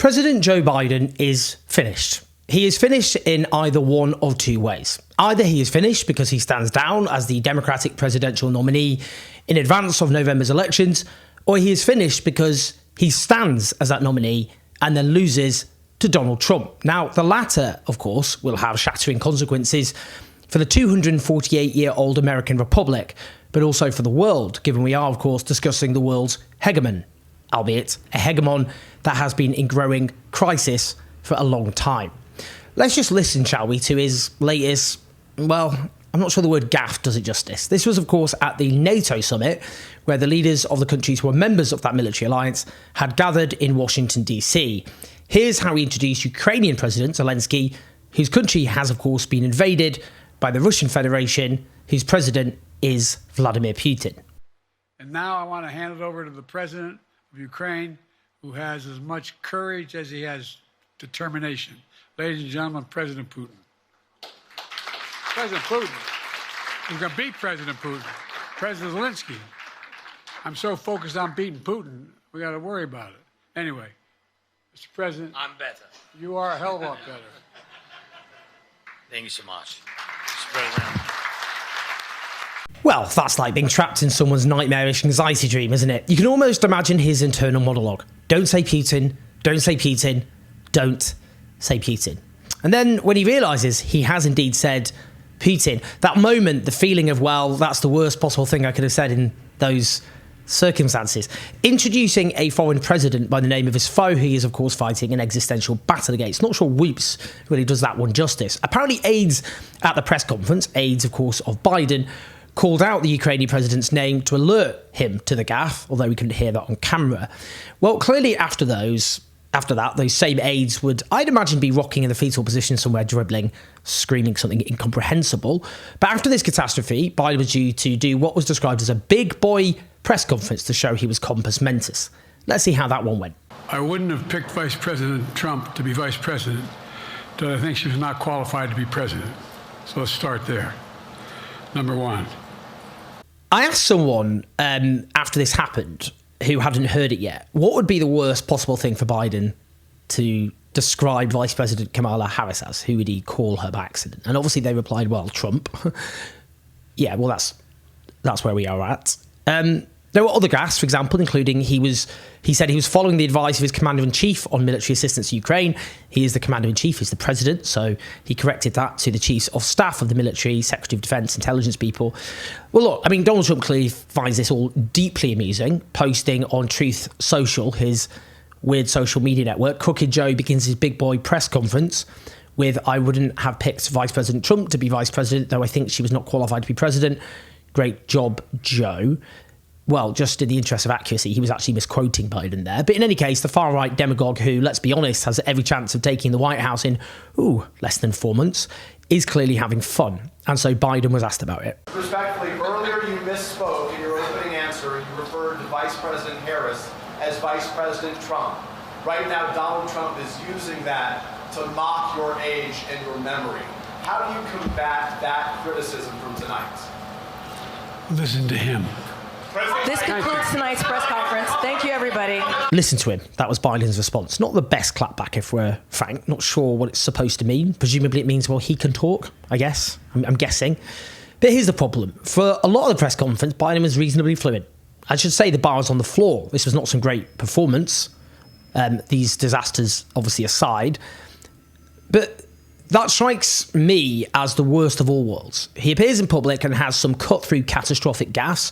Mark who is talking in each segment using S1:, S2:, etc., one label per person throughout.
S1: President Joe Biden is finished. He is finished in either one of two ways. Either he is finished because he stands down as the Democratic presidential nominee in advance of November's elections, or he is finished because he stands as that nominee and then loses to Donald Trump. Now, the latter, of course, will have shattering consequences for the 248-year-old American Republic, but also for the world, given we are, of course, discussing the world's hegemon, albeit a hegemon that has been in growing crisis for a long time. Let's just listen, shall we, to his latest, well, I'm not sure the word gaffe does it justice. This was, of course, at the NATO summit, where the leaders of the countries who were members of that military alliance had gathered in Washington, D.C. Here's how he introduced Ukrainian President Zelensky, whose country has, of course, been invaded by the Russian Federation, whose president is Vladimir Putin.
S2: And now I want to hand it over to the president of Ukraine, who has as much courage as he has determination. Ladies and gentlemen, President Putin. President Putin. We're going to beat President Putin. President Zelensky. I'm so focused on beating Putin, we got to worry about it. Anyway, Mr. President.
S3: I'm better.
S2: You are a hell of a lot better.
S3: Thank you so much, Mr. President.
S1: Well, that's like being trapped in someone's nightmarish anxiety dream, isn't it? You can almost imagine his internal monologue. Don't say Putin, don't say Putin, don't say Putin. And then when he realises he has indeed said Putin, that moment, the feeling of, well, that's the worst possible thing I could have said in those circumstances. Introducing a foreign president by the name of his foe, who he is, of course, fighting an existential battle against. Not sure Whoops really does that one justice. Apparently aides at the press conference, aides, of course, of Biden, called out the Ukrainian president's name to alert him to the gaffe, although we couldn't hear that on camera. Well, clearly after that, those same aides would, I'd imagine, be rocking in the fetal position somewhere, dribbling, screaming something incomprehensible. But after this catastrophe, Biden was due to do what was described as a big boy press conference to show he was compos mentis. Let's see how that one went.
S2: I wouldn't have picked Vice President Trump to be vice president, but I think she was not qualified to be president. So let's start there. Number one.
S1: I asked someone after this happened, who hadn't heard it yet, what would be the worst possible thing for Biden to describe Vice President Kamala Harris as? Who would he call her by accident? And obviously they replied, well, Trump. Yeah, well, that's where we are at. There were other gaffes, for example, including he said he was following the advice of his commander-in-chief on military assistance to Ukraine. He is the commander-in-chief, he's the president, so he corrected that to the chiefs of staff of the military, Secretary of Defence, intelligence people. Well, look, I mean, Donald Trump clearly finds this all deeply amusing, posting on Truth Social, his weird social media network. Crooked Joe begins his big boy press conference with, I wouldn't have picked Vice President Trump to be vice president, though I think she was not qualified to be president. Great job, Joe. Well, just in the interest of accuracy, he was actually misquoting Biden there. But in any case, the far-right demagogue who, let's be honest, has every chance of taking the White House in, less than 4 months, is clearly having fun. And so Biden was asked about it.
S4: Respectfully, earlier you misspoke in your opening answer. You referred to Vice President Harris as Vice President Trump. Right now, Donald Trump is using that to mock your age and your memory. How do you combat that criticism from tonight?
S2: Listen to him.
S5: This concludes tonight's press conference. Thank you, everybody.
S1: Listen to him. That was Biden's response. Not the best clapback, if we're frank. Not sure what it's supposed to mean. Presumably it means, well, he can talk, I guess. I'm guessing. But here's the problem. For a lot of the press conference, Biden was reasonably fluent. I should say the bar was on the floor. This was not some great performance. These disasters, obviously, aside. But that strikes me as the worst of all worlds. He appears in public and has some cut-through catastrophic gaffes,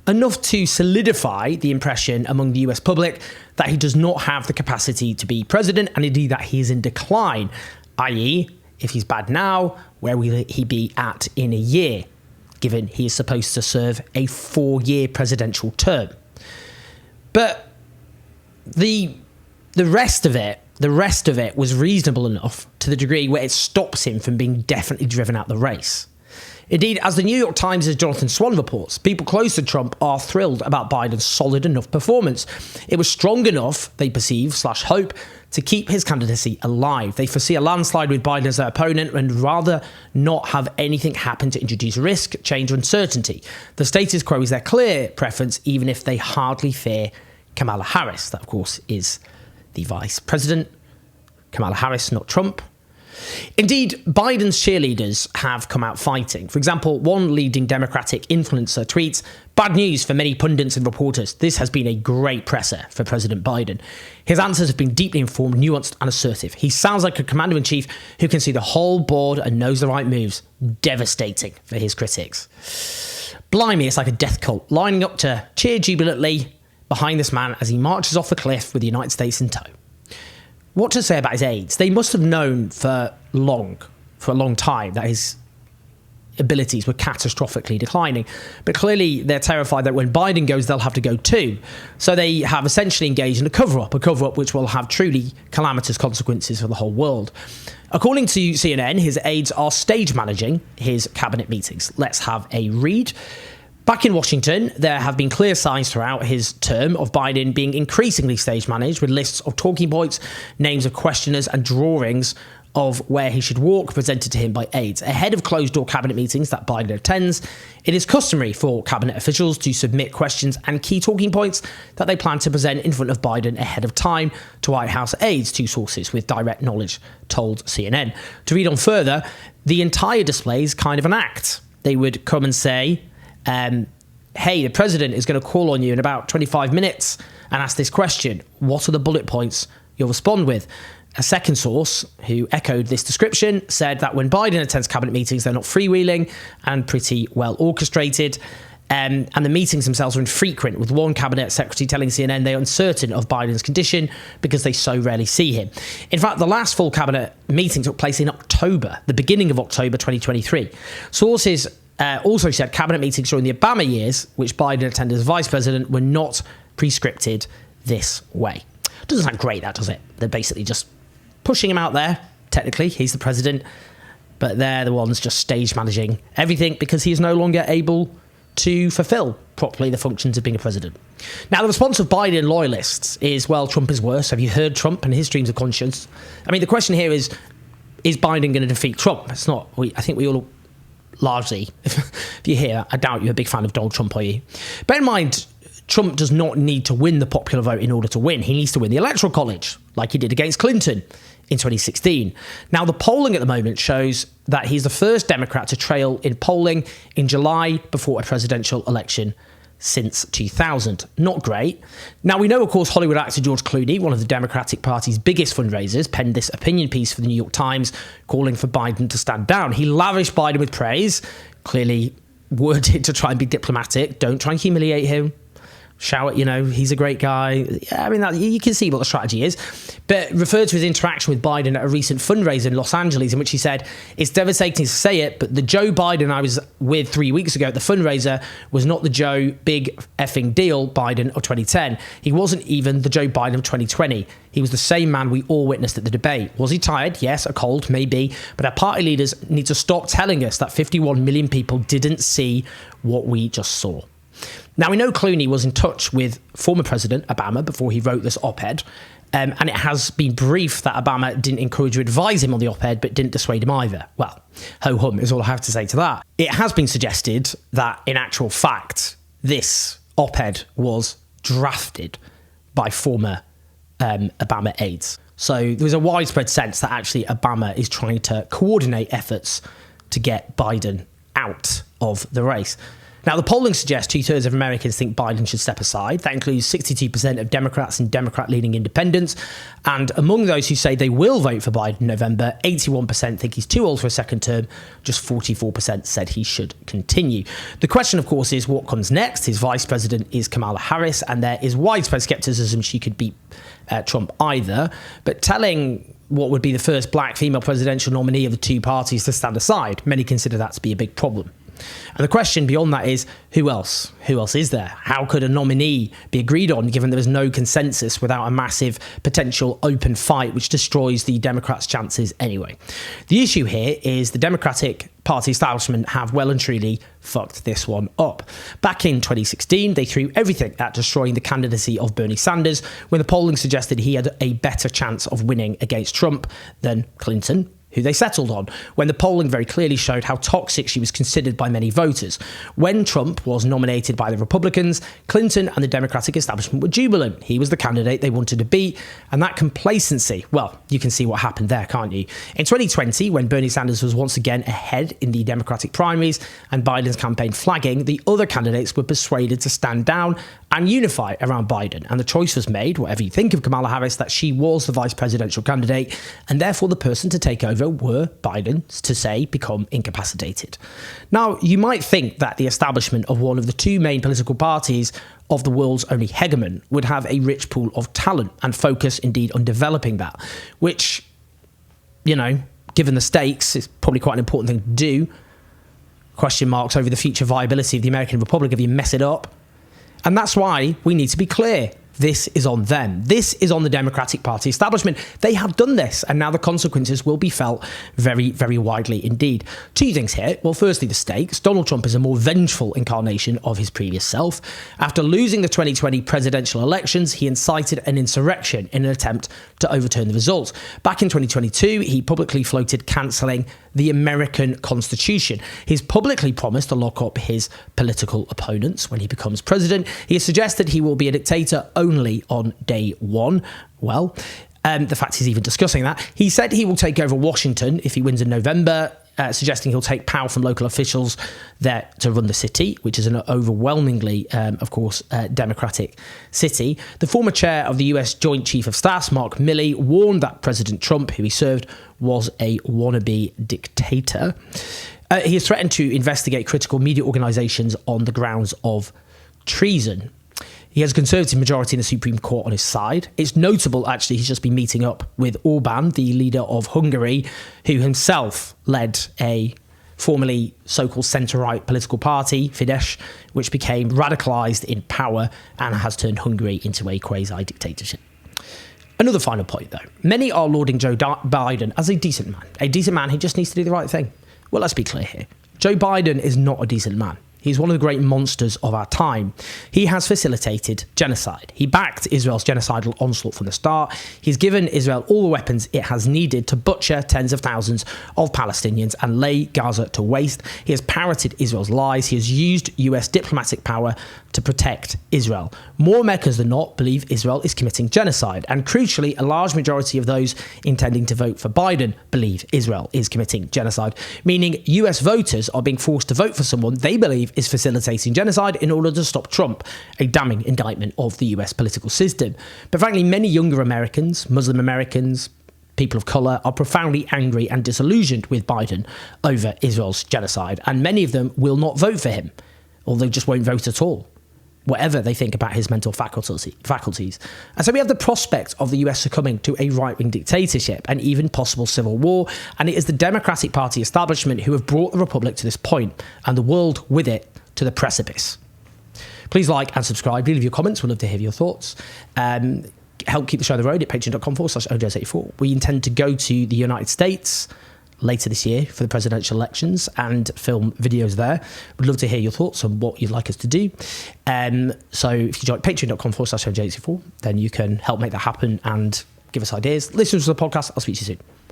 S1: enough to solidify the impression among the US public that he does not have the capacity to be president, and indeed that he is in decline, i.e., if he's bad now, where will he be at in a year, given he is supposed to serve a 4-year presidential term. But the rest of it was reasonable enough to the degree where it stops him from being definitely driven out the race. Indeed, as the New York Times' Jonathan Swan reports, people close to Trump are thrilled about Biden's solid enough performance. It was strong enough, they perceive/hope, to keep his candidacy alive. They foresee a landslide with Biden as their opponent and rather not have anything happen to introduce risk, change, or uncertainty. The status quo is their clear preference, even if they hardly fear Kamala Harris. That, of course, is the vice president Kamala Harris, not Trump. Indeed, Biden's cheerleaders have come out fighting. For example, one leading Democratic influencer tweets, "Bad news for many pundits and reporters. This has been a great presser for President Biden. His answers have been deeply informed, nuanced and assertive. He sounds like a commander-in-chief who can see the whole board and knows the right moves. Devastating for his critics." Blimey, it's like a death cult lining up to cheer jubilantly behind this man as he marches off the cliff with the United States in tow. What to say about his aides? They must have known for a long time, that his abilities were catastrophically declining. But clearly they're terrified that when Biden goes, they'll have to go too. So they have essentially engaged in a cover-up which will have truly calamitous consequences for the whole world. According to CNN, his aides are stage managing his cabinet meetings. Let's have a read. Back in Washington, there have been clear signs throughout his term of Biden being increasingly stage managed with lists of talking points, names of questioners and drawings of where he should walk presented to him by aides. Ahead of closed-door cabinet meetings that Biden attends, it is customary for cabinet officials to submit questions and key talking points that they plan to present in front of Biden ahead of time to White House aides, two sources with direct knowledge told CNN. To read on further, the entire display is kind of an act. They would come and say, hey, the president is going to call on you in about 25 minutes and ask this question. What are the bullet points you'll respond with? A second source who echoed this description said that when Biden attends cabinet meetings, they're not freewheeling and pretty well orchestrated. And the meetings themselves are infrequent, with one cabinet secretary telling CNN they are uncertain of Biden's condition because they so rarely see him. In fact, the last full cabinet meeting took place in October, the beginning of October 2023. Sources also said cabinet meetings during the Obama years, which Biden attended as vice president, were not pre-scripted this way. Doesn't sound great, that, does it? They're basically just pushing him out there. Technically, he's the president, but they're the ones just stage managing everything because he is no longer able to fulfill properly the functions of being a president. Now, the response of Biden loyalists is, well, Trump is worse. Have you heard Trump and his streams of conscience? I mean, the question here is Biden going to defeat Trump? It's not. I think we all largely, if you're here, I doubt you're a big fan of Donald Trump, are you? Bear in mind, Trump does not need to win the popular vote in order to win. He needs to win the Electoral College, like he did against Clinton in 2016. Now, the polling at the moment shows that he's the first Democrat to trail in polling in July before a presidential election since 2000. Not great. Now, we know, of course, Hollywood actor George Clooney, one of the Democratic Party's biggest fundraisers, penned this opinion piece for the New York Times calling for Biden to stand down. He lavished Biden with praise, clearly worded to try and be diplomatic. Don't try and humiliate him. Shout, he's a great guy. I mean, you can see what the strategy is. But referred to his interaction with Biden at a recent fundraiser in Los Angeles, in which he said, "It's devastating to say it, but the Joe Biden I was with 3 weeks ago at the fundraiser was not the Joe big effing deal Biden of 2010. He wasn't even the Joe Biden of 2020. He was the same man we all witnessed at the debate. Was he tired? Yes. A cold? Maybe. But our party leaders need to stop telling us that 51 million people didn't see what we just saw." Now, we know Clooney was in touch with former President Obama before he wrote this op-ed, and it has been briefed that Obama didn't encourage or advise him on the op-ed, but didn't dissuade him either. Well, ho-hum is all I have to say to that. It has been suggested that, in actual fact, this op-ed was drafted by former Obama aides. So there's a widespread sense that actually Obama is trying to coordinate efforts to get Biden out of the race. Now, the polling suggests 2/3 of Americans think Biden should step aside. That includes 62% of Democrats and Democrat-leaning independents. And among those who say they will vote for Biden in November, 81% think he's too old for a second term. Just 44% said he should continue. The question, of course, is what comes next. His vice president is Kamala Harris, and there is widespread skepticism she could beat Trump either. But telling what would be the first black female presidential nominee of the two parties to stand aside, many consider that to be a big problem. And the question beyond that is, who else? Who else is there? How could a nominee be agreed on given there is no consensus without a massive potential open fight which destroys the Democrats' chances anyway? The issue here is the Democratic Party establishment have well and truly fucked this one up. Back in 2016, they threw everything at destroying the candidacy of Bernie Sanders when the polling suggested he had a better chance of winning against Trump than Clinton, who they settled on, when the polling very clearly showed how toxic she was considered by many voters. When Trump was nominated by the Republicans, Clinton and the Democratic establishment were jubilant. He was the candidate they wanted to beat, and that complacency, well, you can see what happened there, can't you? In 2020, when Bernie Sanders was once again ahead in the Democratic primaries and Biden's campaign flagging, the other candidates were persuaded to stand down and unify around Biden. And the choice was made, whatever you think of Kamala Harris, that she was the vice presidential candidate, and therefore the person to take over were Biden's, to say, become incapacitated. Now, you might think that the establishment of one of the two main political parties of the world's only hegemon would have a rich pool of talent and focus indeed on developing that, which, you know, given the stakes, is probably quite an important thing to do. Question marks over the future viability of the American Republic if you mess it up. And that's why we need to be clear. This is on them. This is on the Democratic Party establishment. They have done this, and now the consequences will be felt very, very widely indeed. Two things here. Well, firstly, the stakes. Donald Trump is a more vengeful incarnation of his previous self. After losing the 2020 presidential elections, he incited an insurrection in an attempt to overturn the results. Back in 2022, he publicly floated cancelling the American Constitution. He's publicly promised to lock up his political opponents when he becomes president. He has suggested he will be a dictator only on day one. Well, the fact he's even discussing that. He said he will take over Washington if he wins in November, suggesting he'll take power from local officials there to run the city, which is an overwhelmingly, of course, Democratic city. The former chair of the US Joint Chief of Staff, Mark Milley, warned that President Trump, who he served, was a wannabe dictator. He has threatened to investigate critical media organisations on the grounds of treason. He has a Conservative majority in the Supreme Court on his side. It's notable, actually, he's just been meeting up with Orban, the leader of Hungary, who himself led a formerly so-called centre-right political party, Fidesz, which became radicalised in power and has turned Hungary into a quasi-dictatorship. Another final point, though. Many are lauding Joe Biden as a decent man who just needs to do the right thing. Well, let's be clear here. Joe Biden is not a decent man. He's one of the great monsters of our time. He has facilitated genocide. He backed Israel's genocidal onslaught from the start. He's given Israel all the weapons it has needed to butcher tens of thousands of Palestinians and lay Gaza to waste. He has parroted Israel's lies. He has used US diplomatic power to protect Israel. More Americans than not believe Israel is committing genocide. And crucially, a large majority of those intending to vote for Biden believe Israel is committing genocide, meaning US voters are being forced to vote for someone they believe is facilitating genocide in order to stop Trump, a damning indictment of the US political system. But frankly, many younger Americans, Muslim Americans, people of colour, are profoundly angry and disillusioned with Biden over Israel's genocide, and many of them will not vote for him, or they just won't vote at all, whatever they think about his mental faculties. And so we have the prospect of the US succumbing to a right-wing dictatorship and even possible civil war, and it is the Democratic Party establishment who have brought the Republic to this point, and the world with it to the precipice. Please like and subscribe. Leave your comments. We'd love to hear your thoughts. Help keep the show on the road at patreon.com/OJS84. We intend to go to the United States later this year for the presidential elections and film videos there. We'd love to hear your thoughts on what you'd like us to do. So if you join patreon.com/OJS84, then you can help make that happen and give us ideas. Listen to the podcast. I'll speak to you soon.